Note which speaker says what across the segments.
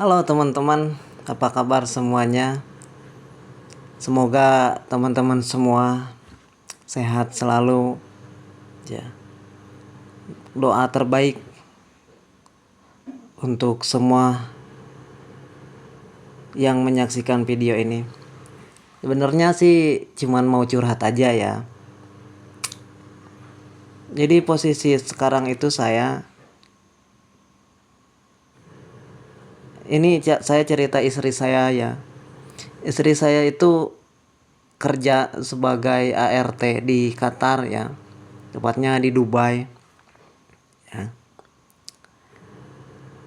Speaker 1: Halo teman-teman, apa kabar semuanya? Semoga teman-teman semua sehat selalu. Ya, doa terbaik untuk semua yang menyaksikan video ini. Sebenarnya sih cuman mau curhat aja ya. Jadi posisi sekarang itu saya cerita istri saya ya. Istri saya itu kerja sebagai ART di Qatar ya. Tepatnya di Dubai. Ya.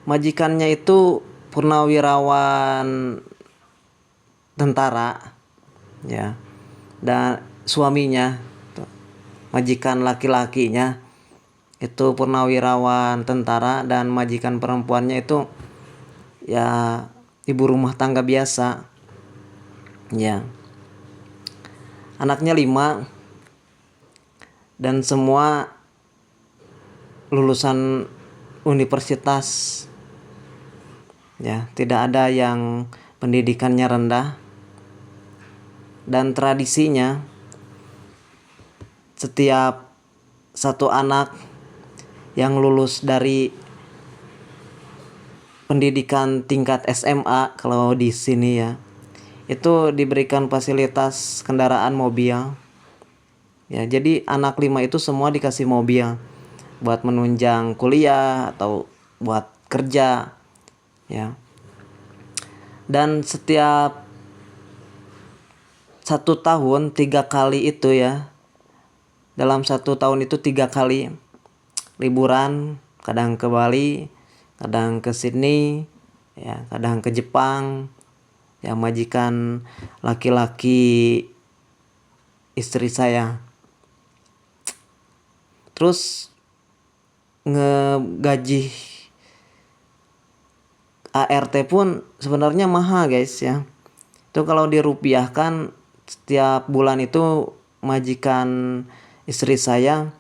Speaker 1: Majikannya itu purnawirawan tentara ya, dan suaminya, majikan laki-lakinya itu purnawirawan tentara, dan majikan perempuannya itu ya ibu rumah tangga biasa ya. Anaknya 5 dan semua lulusan universitas ya, tidak ada yang pendidikannya rendah. Dan tradisinya setiap satu anak yang lulus dari pendidikan tingkat SMA kalau di sini ya, itu diberikan fasilitas kendaraan mobil ya. Jadi anak 5 itu semua dikasih mobil buat menunjang kuliah atau buat kerja ya. Dan setiap 1 tahun 3 kali itu ya, dalam 1 tahun itu 3 kali liburan, kadang ke Bali, kadang ke Sydney ya, kadang ke Jepang ya, majikan laki-laki istri saya. Terus ngegaji ART pun sebenarnya mahal guys ya. Itu kalau dirupiahkan setiap bulan itu majikan istri saya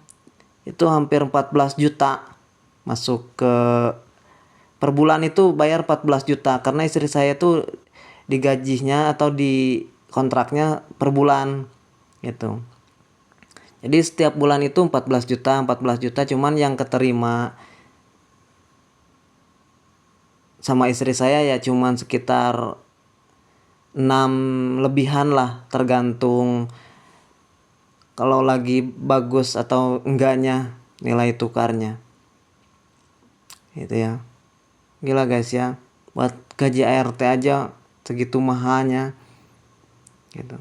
Speaker 1: itu hampir 14 juta masuk ke per bulan, itu bayar 14 juta karena istri saya itu digajinya atau di kontraknya per bulan gitu. Jadi setiap bulan itu 14 juta, cuman yang keterima sama istri saya ya cuman sekitar 6 lebihan lah, tergantung kalau lagi bagus atau enggaknya nilai tukarnya gitu ya. Gila guys ya, buat gaji ART aja segitu mahalnya gitu.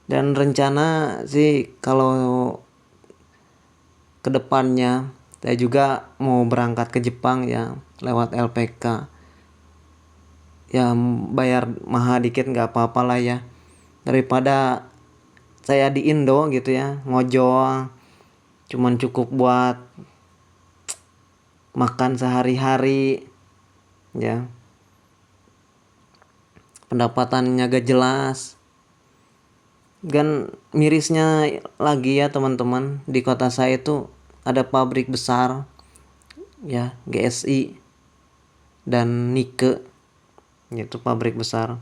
Speaker 1: Dan rencana sih kalau kedepannya saya juga mau berangkat ke Jepang ya lewat LPK ya, bayar mahal dikit nggak apa-apa lah ya, daripada saya di Indo gitu ya ngojol cuman cukup buat makan sehari-hari ya, pendapatannya gak jelas. Dan mirisnya lagi ya teman-teman, di kota saya itu ada pabrik besar ya, GSI dan Nike, itu pabrik besar.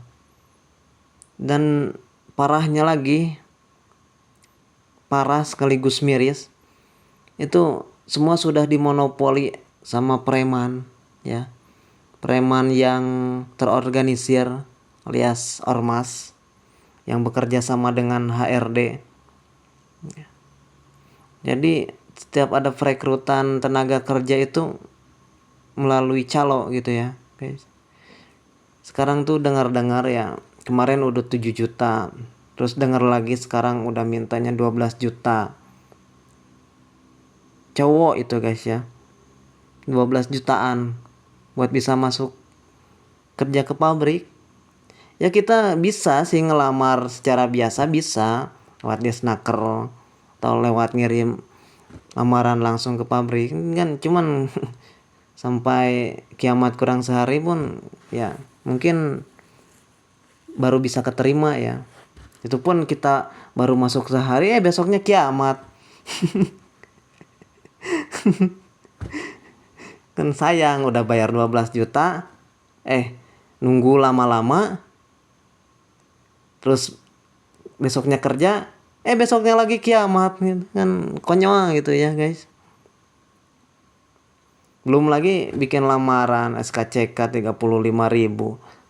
Speaker 1: Dan parahnya lagi, parah sekaligus miris, itu semua sudah dimonopoli sama preman ya, preman yang terorganisir alias ormas yang bekerja sama dengan HRD. Jadi setiap ada perekrutan tenaga kerja itu melalui calo gitu ya guys. Sekarang tuh dengar-dengar ya, kemarin udah 7 juta, terus dengar lagi sekarang udah mintanya 12 juta. Cowok itu guys ya, 12 jutaan buat bisa masuk kerja ke pabrik. Ya kita bisa sih ngelamar secara biasa, bisa lewat Disnaker atau lewat ngirim lamaran langsung ke pabrik kan, cuman sampai kiamat kurang sehari pun ya mungkin baru bisa keterima ya. Itu pun kita baru masuk sehari besoknya kiamat. Kan sayang udah bayar 12 juta, nunggu lama-lama, terus besoknya kerja, besoknya lagi kiamat gitu. Kan konyol gitu ya guys. Belum lagi bikin lamaran, SKCK 35.000,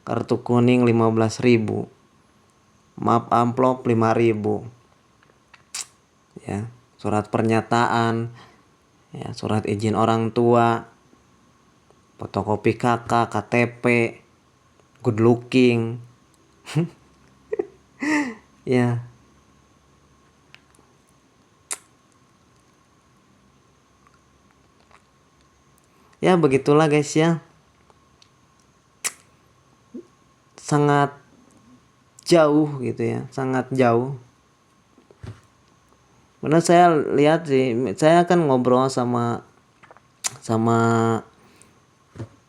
Speaker 1: kartu kuning 15.000, map amplop 5.000, ya, surat pernyataan, ya, surat izin orang tua, fotokopi KK, KTP, good looking, ya. Ya begitulah guys ya. Sangat jauh gitu ya, sangat jauh. Benar, saya lihat sih, saya kan ngobrol sama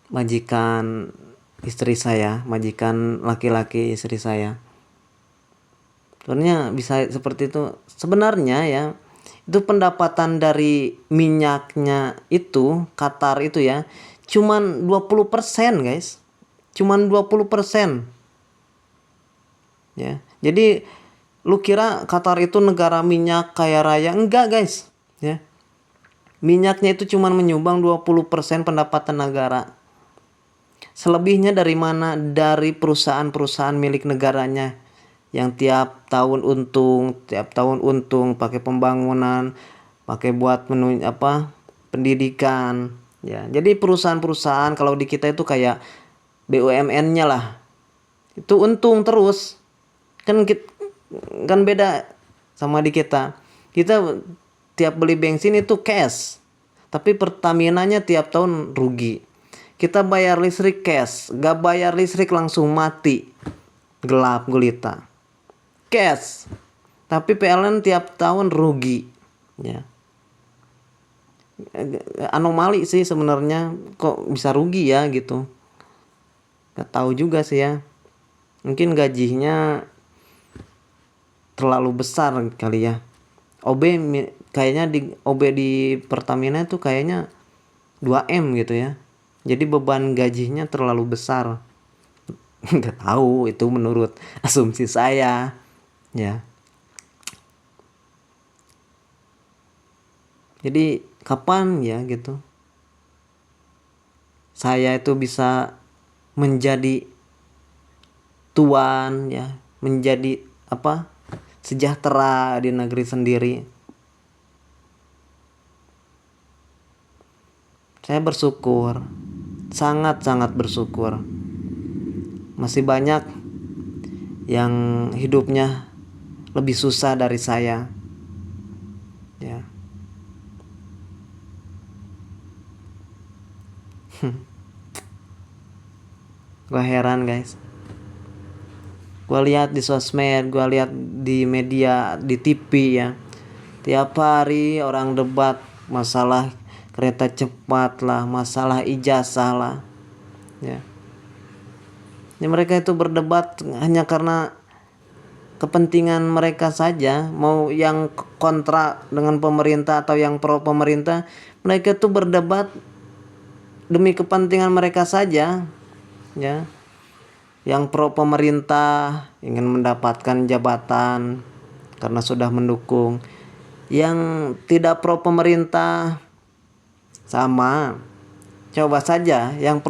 Speaker 1: majikan istri saya, majikan laki-laki istri saya. Sebenarnya bisa seperti itu. Sebenarnya ya, itu pendapatan dari minyaknya itu, Qatar itu ya, cuman 20% guys. Cuman 20%. Ya. Jadi lu kira Qatar itu negara minyak kaya raya? Enggak guys, ya. Minyaknya itu cuman menyumbang 20% pendapatan negara. Selebihnya dari mana? Dari perusahaan-perusahaan milik negaranya yang tiap tahun untung pakai pembangunan, pakai buat pendidikan, ya. Jadi perusahaan-perusahaan kalau di kita itu kayak BUMN-nya lah, itu untung terus. Kan beda sama di kita. Kita tiap beli bensin itu cash, tapi Pertamina-nya tiap tahun rugi. Kita bayar listrik cash, gak bayar listrik langsung mati, gelap gulita. Cash, tapi PLN tiap tahun rugi, ya. Anomali sih sebenarnya, kok bisa rugi ya gitu. Gak tahu juga sih ya. Mungkin gajinya terlalu besar kali ya. Kayaknya OB di Pertamina itu kayaknya 2M gitu ya. Jadi beban gajinya terlalu besar. Nggak tahu, itu menurut asumsi saya, ya. Jadi kapan ya gitu saya itu bisa menjadi tuan, ya, menjadi sejahtera di negeri sendiri. Saya bersyukur, sangat-sangat bersyukur. Masih banyak yang hidupnya lebih susah dari saya, ya. Gue heran guys. Gue lihat di sosmed, gue lihat di media, di TV ya. Tiap hari orang debat masalah kereta cepat lah, masalah ijazah lah, ya. Mereka itu berdebat hanya karena kepentingan mereka saja. Mau yang kontra dengan pemerintah atau yang pro pemerintah, mereka itu berdebat demi kepentingan mereka saja, ya. Yang pro pemerintah ingin mendapatkan jabatan karena sudah mendukung. Yang tidak pro pemerintah sama. Coba saja yang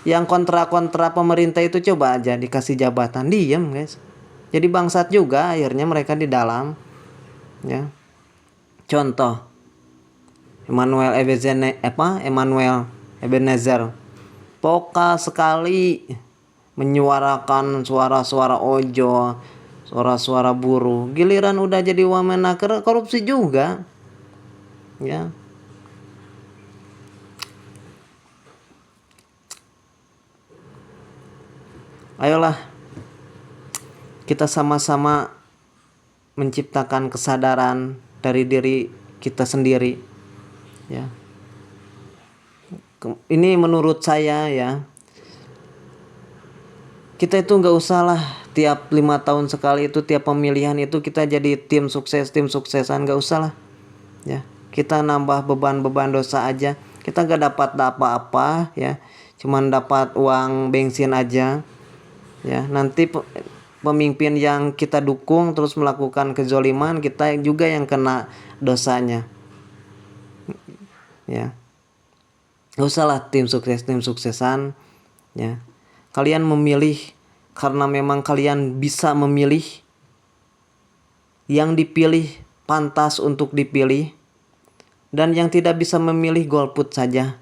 Speaker 1: yang kontra pemerintah itu coba aja dikasih jabatan, diam guys. Jadi bangsat juga akhirnya mereka di dalam, ya. Contoh Emmanuel Ebenezer vokal sekali menyuarakan suara-suara ojol, suara-suara buruh. Giliran udah jadi wamenaker korupsi juga, ya. Ayolah kita sama-sama menciptakan kesadaran dari diri kita sendiri, ya. Ini menurut saya ya. Kita itu nggak usah lah tiap 5 tahun sekali itu, tiap pemilihan itu kita jadi tim suksesan, nggak usah lah, ya. kita nambah beban-beban dosa aja, kita gak dapat apa-apa ya, cuman dapat uang bensin aja ya. Nanti pemimpin yang kita dukung terus melakukan kezoliman, kita juga yang kena dosanya ya. Gak usahlah tim suksesan ya. Kalian memilih karena memang kalian bisa memilih, yang dipilih pantas untuk dipilih, dan yang tidak bisa memilih golput saja.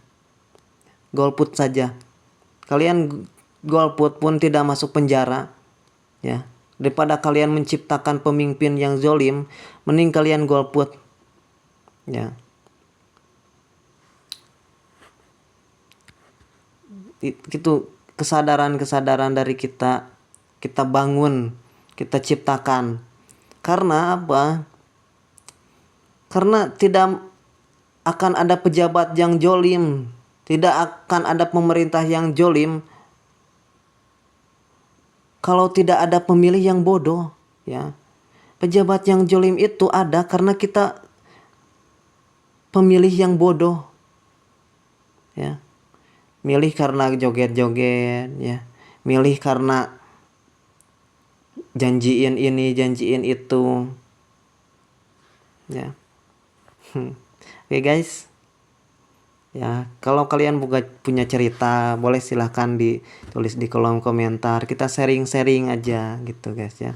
Speaker 1: Golput saja. Kalian golput pun tidak masuk penjara ya. Daripada kalian menciptakan pemimpin yang zolim, mending kalian golput ya. Itu kesadaran dari kita bangun, kita ciptakan. Karena apa? Karena tidak akan ada pejabat yang jolim, tidak akan ada pemerintah yang jolim kalau tidak ada pemilih yang bodoh ya. Pejabat yang jolim itu ada karena kita pemilih yang bodoh ya. Milih karena joget-joget ya, milih karena janjiin ini janjiin itu ya. Oke guys ya, kalau kalian punya cerita boleh silahkan ditulis di kolom komentar, kita sharing-sharing aja gitu guys ya.